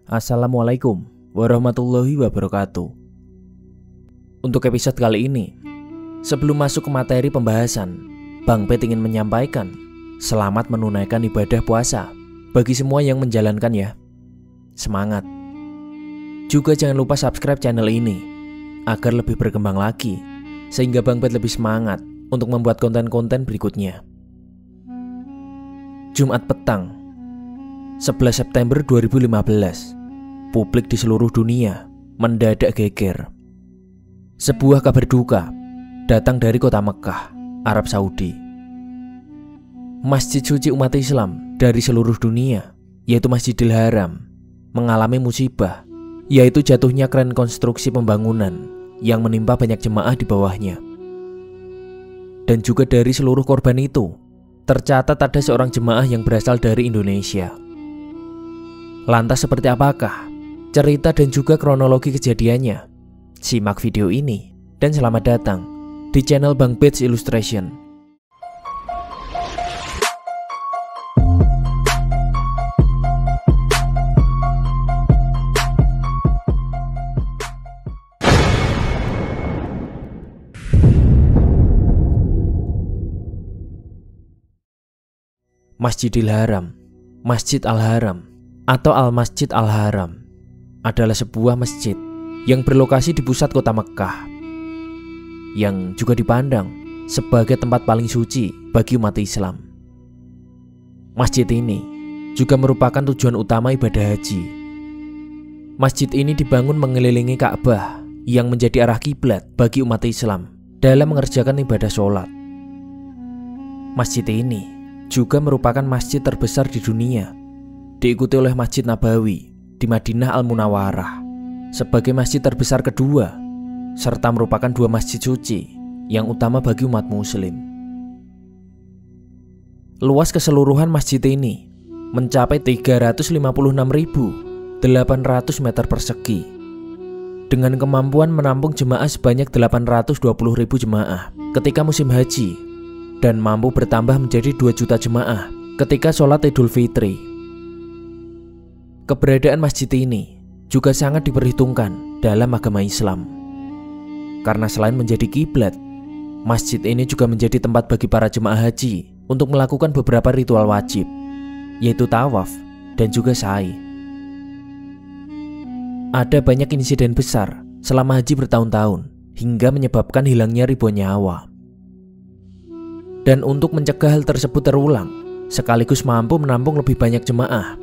Assalamualaikum warahmatullahi wabarakatuh. Untuk episode kali ini, sebelum masuk ke materi pembahasan, Bang Pet ingin menyampaikan selamat menunaikan ibadah puasa bagi semua yang menjalankan ya. Semangat. Juga jangan lupa subscribe channel ini agar lebih berkembang lagi, sehingga Bang Pet lebih semangat untuk membuat konten-konten berikutnya. Jumat petang 11 September 2015, publik di seluruh dunia mendadak geger. Sebuah kabar duka datang dari kota Mekah, Arab Saudi. Masjid suci umat Islam dari seluruh dunia, yaitu Masjidil Haram, mengalami musibah, yaitu jatuhnya kren konstruksi pembangunan yang menimpa banyak jemaah di bawahnya. Dan juga dari seluruh korban itu, tercatat ada seorang jemaah yang berasal dari Indonesia. Lantas seperti apakah cerita dan juga kronologi kejadiannya? Simak video ini dan selamat datang di channel Bang Pet Illustration. Masjidil Haram, Masjid Al-Haram atau Al-Masjid Al-Haram adalah sebuah masjid yang berlokasi di pusat kota Mekah, yang juga dipandang sebagai tempat paling suci bagi umat Islam. Masjid ini juga merupakan tujuan utama ibadah haji. Masjid ini dibangun mengelilingi Ka'bah yang menjadi arah kiblat bagi umat Islam dalam mengerjakan ibadah sholat. Masjid ini juga merupakan masjid terbesar di dunia, diikuti oleh Masjid Nabawi di Madinah Al-Munawwarah sebagai masjid terbesar kedua, serta merupakan dua masjid suci yang utama bagi umat muslim. Luas keseluruhan masjid ini mencapai 356.800 meter persegi, dengan kemampuan menampung jemaah sebanyak 820.000 jemaah ketika musim haji, dan mampu bertambah menjadi 2 juta jemaah ketika sholat Idul Fitri. Keberadaan masjid ini juga sangat diperhitungkan dalam agama Islam, karena selain menjadi kiblat, masjid ini juga menjadi tempat bagi para jemaah haji untuk melakukan beberapa ritual wajib, yaitu tawaf dan juga sa'i. Ada banyak insiden besar selama haji bertahun-tahun hingga menyebabkan hilangnya ribuan nyawa. Dan untuk mencegah hal tersebut terulang, sekaligus mampu menampung lebih banyak jemaah,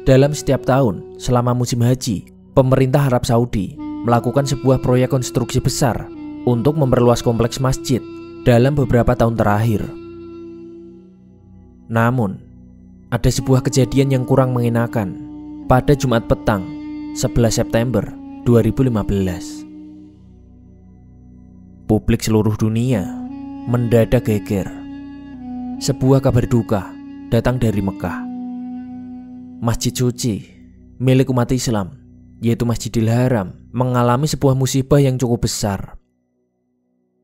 dalam setiap tahun selama musim haji, pemerintah Arab Saudi melakukan sebuah proyek konstruksi besar untuk memperluas kompleks masjid dalam beberapa tahun terakhir. Namun, ada sebuah kejadian yang kurang mengenakan pada Jumat petang 11 September 2015. Publik seluruh dunia mendadak geger. Sebuah kabar duka datang dari Mekah. Masjid suci milik umat Islam, yaitu Masjidil Haram, mengalami sebuah musibah yang cukup besar.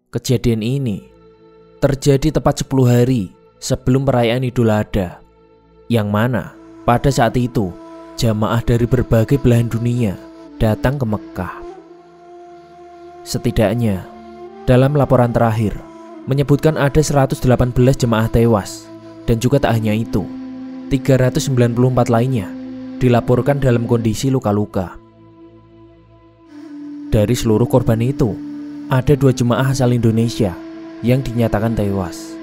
Kejadian ini terjadi tepat 10 hari sebelum perayaan Idul Adha, yang mana pada saat itu jamaah dari berbagai belahan dunia datang ke Mekah. Setidaknya dalam laporan terakhir menyebutkan ada 118 jemaah tewas, dan juga tak hanya itu, 394 lainnya dilaporkan dalam kondisi luka-luka. Dari seluruh korban itu, ada 2 jemaah asal Indonesia yang dinyatakan tewas.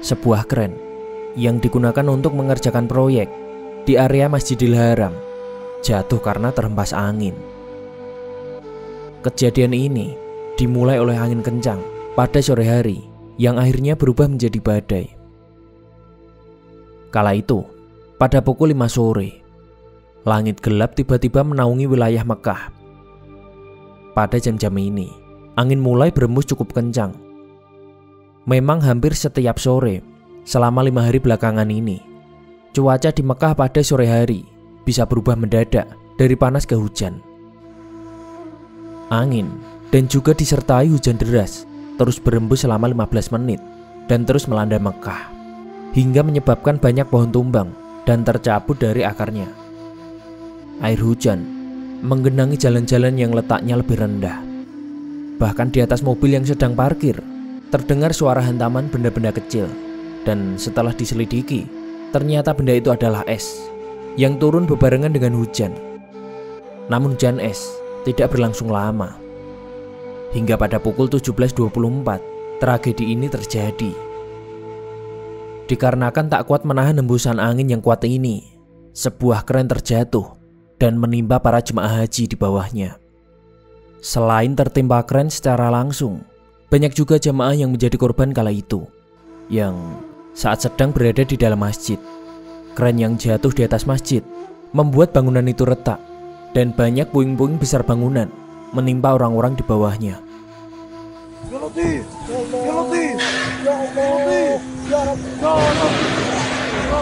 Sebuah kren yang digunakan untuk mengerjakan proyek di area Masjidil Haram jatuh karena terhempas angin. Kejadian ini dimulai oleh angin kencang pada sore hari yang akhirnya berubah menjadi badai. Kala itu, pada pukul 5 sore, langit gelap tiba-tiba menaungi wilayah Mekah. Pada jam-jam ini, angin mulai berembus cukup kencang. Memang hampir setiap sore, selama 5 hari belakangan ini, cuaca di Mekah pada sore hari bisa berubah mendadak dari panas ke hujan. Angin dan juga disertai hujan deras terus berembus selama 15 menit dan terus melanda Mekah, hingga menyebabkan banyak pohon tumbang dan tercabut dari akarnya. Air hujan menggenangi jalan-jalan yang letaknya lebih rendah. Bahkan di atas mobil yang sedang parkir, terdengar suara hantaman benda-benda kecil. Dan setelah diselidiki, ternyata benda itu adalah es yang turun bebarengan dengan hujan. Namun hujan es tidak berlangsung lama. Hingga pada pukul 17.24, tragedi ini terjadi. Dikarenakan tak kuat menahan hembusan angin yang kuat ini, sebuah kren terjatuh dan menimpa para jemaah haji di bawahnya. Selain tertimpa kren secara langsung, banyak juga jemaah yang menjadi korban kala itu, yang saat sedang berada di dalam masjid. Kren yang jatuh di atas masjid membuat bangunan itu retak, dan banyak puing-puing besar bangunan menimpa orang-orang di bawahnya. Ya Latif, ya Latif, ya Allah, ya Rabbi, ya Allah, ya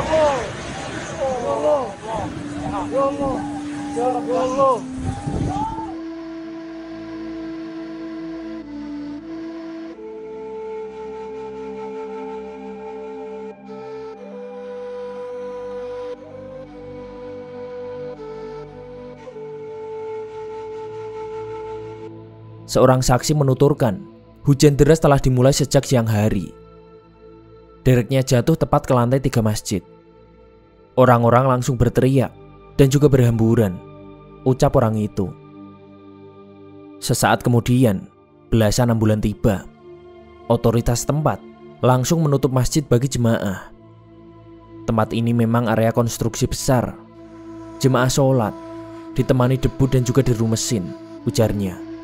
Allah, ya Allah, ya Allah, ya Rabbi, ya Allah. Seorang saksi menuturkan, hujan deras telah dimulai sejak siang hari. Dereknya jatuh tepat ke lantai 3 masjid. Orang-orang langsung berteriak dan juga berhamburan, ucap orang itu. Sesaat kemudian, belasan ambulan tiba. Otoritas tempat langsung menutup masjid bagi jemaah. Tempat ini memang area konstruksi besar. Jemaah sholat, ditemani debu dan juga deru mesin, ujarnya.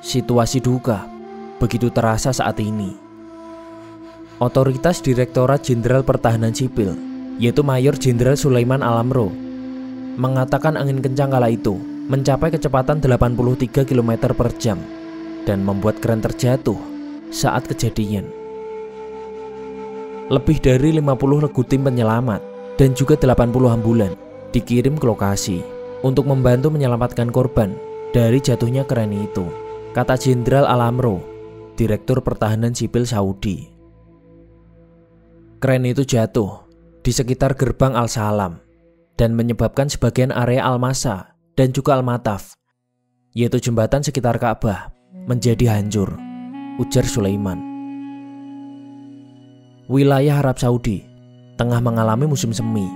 Situasi duka begitu terasa saat ini. Otoritas Direktorat Jenderal Pertahanan Sipil, yaitu Mayor Jenderal Sulaiman Al-Amro, mengatakan angin kencang kala itu mencapai kecepatan 83 km per jam dan membuat kren terjatuh saat kejadian. Lebih dari 50 regu tim penyelamat dan juga 80 ambulan dikirim ke lokasi untuk membantu menyelamatkan korban dari jatuhnya kren itu, kata Jenderal Al-Amro, Direktur Pertahanan Sipil Saudi. Kren itu jatuh di sekitar gerbang Al-Salam dan menyebabkan sebagian area Al-Masa dan juga Al-Mataf, yaitu jembatan sekitar Ka'bah, menjadi hancur, ujar Sulaiman. Wilayah Arab Saudi tengah mengalami musim semi,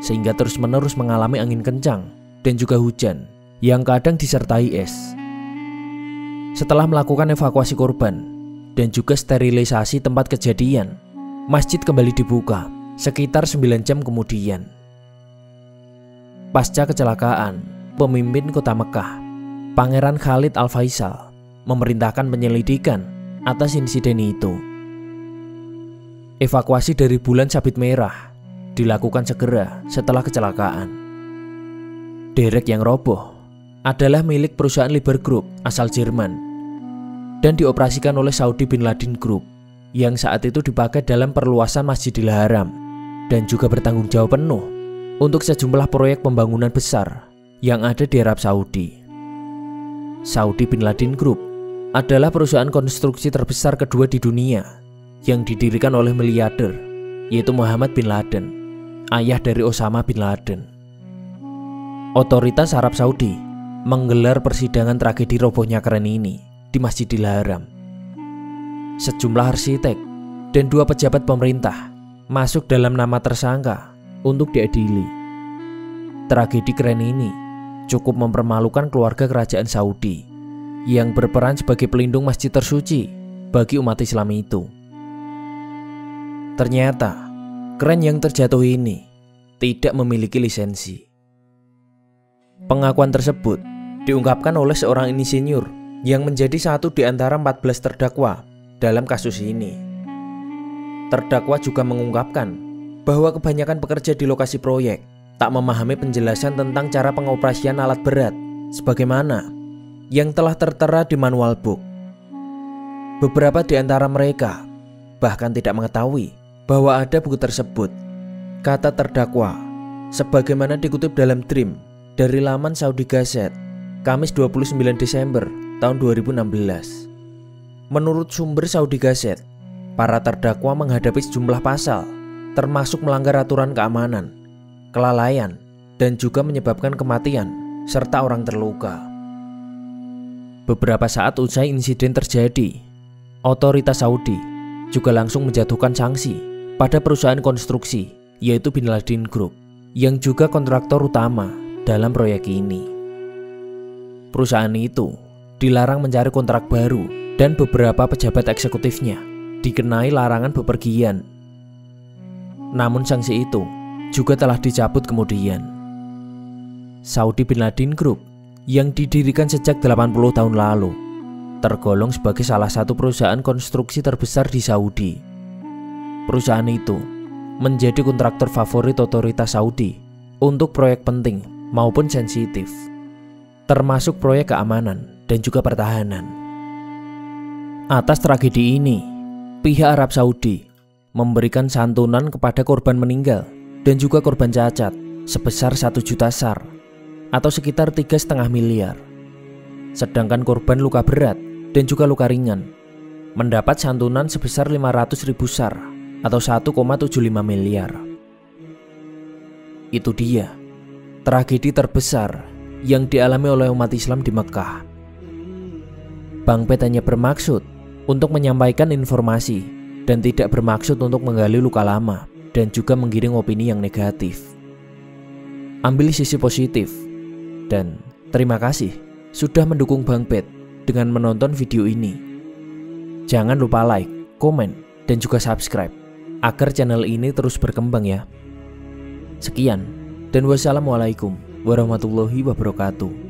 sehingga terus-menerus mengalami angin kencang dan juga hujan yang kadang disertai es. Setelah melakukan evakuasi korban dan juga sterilisasi tempat kejadian, masjid kembali dibuka sekitar 9 jam kemudian. Pasca kecelakaan, pemimpin kota Mekah, Pangeran Khalid Al-Faisal, memerintahkan penyelidikan atas insiden itu. Evakuasi dari bulan sabit merah dilakukan segera setelah kecelakaan. Derek yang roboh adalah milik perusahaan Liber Group asal Jerman dan dioperasikan oleh Saudi Bin Laden Group yang saat itu dipakai dalam perluasan Masjidil Haram dan juga bertanggung jawab penuh untuk sejumlah proyek pembangunan besar yang ada di Arab Saudi. Saudi Bin Laden Group adalah perusahaan konstruksi terbesar kedua di dunia yang didirikan oleh miliarder, yaitu Muhammad bin Laden, ayah dari Osama bin Laden. Otoritas Arab Saudi menggelar persidangan tragedi robohnya kren ini di Masjidil Haram. Sejumlah arsitek dan 2 pejabat pemerintah masuk dalam nama tersangka untuk diadili. Tragedi keren ini cukup mempermalukan keluarga kerajaan Saudi yang berperan sebagai pelindung masjid tersuci bagi umat Islam itu. Ternyata kren yang terjatuh ini tidak memiliki lisensi. Pengakuan tersebut diungkapkan oleh seorang insinyur yang menjadi satu di antara 14 terdakwa dalam kasus ini. Terdakwa juga mengungkapkan bahwa kebanyakan pekerja di lokasi proyek tak memahami penjelasan tentang cara pengoperasian alat berat sebagaimana yang telah tertera di manual book. Beberapa di antara mereka bahkan tidak mengetahui bahwa ada buku tersebut, kata terdakwa, sebagaimana dikutip dalam Dream dari laman Saudi Gazette, Kamis 29 Desember tahun 2016. Menurut sumber Saudi Gazette, para terdakwa menghadapi sejumlah pasal, termasuk melanggar aturan keamanan, kelalaian, dan juga menyebabkan kematian serta orang terluka. Beberapa saat usai insiden terjadi, otoritas Saudi juga langsung menjatuhkan sanksi pada perusahaan konstruksi, yaitu Bin Laden Group, yang juga kontraktor utama dalam proyek ini. Perusahaan itu dilarang mencari kontrak baru dan beberapa pejabat eksekutifnya dikenai larangan bepergian. Namun sanksi itu juga telah dicabut kemudian. Saudi Bin Laden Group yang didirikan sejak 80 tahun lalu tergolong sebagai salah satu perusahaan konstruksi terbesar di Saudi. Perusahaan itu menjadi kontraktor favorit otoritas Saudi untuk proyek penting maupun sensitif, termasuk proyek keamanan dan juga pertahanan. Atas tragedi ini, pihak Arab Saudi memberikan santunan kepada korban meninggal dan juga korban cacat sebesar 1 juta SAR atau sekitar 3,5 miliar. Sedangkan korban luka berat dan juga luka ringan mendapat santunan sebesar 500.000 SAR atau 1,75 miliar. Itu dia tragedi terbesar yang dialami oleh umat Islam di Mekah. Bang Pet hanya bermaksud untuk menyampaikan informasi dan tidak bermaksud untuk menggali luka lama dan juga menggiring opini yang negatif. Ambil sisi positif, dan terima kasih sudah mendukung Bang Pet dengan menonton video ini. Jangan lupa like, komen, dan juga subscribe agar channel ini terus berkembang ya. Sekian, dan wassalamualaikum warahmatullahi wabarakatuh.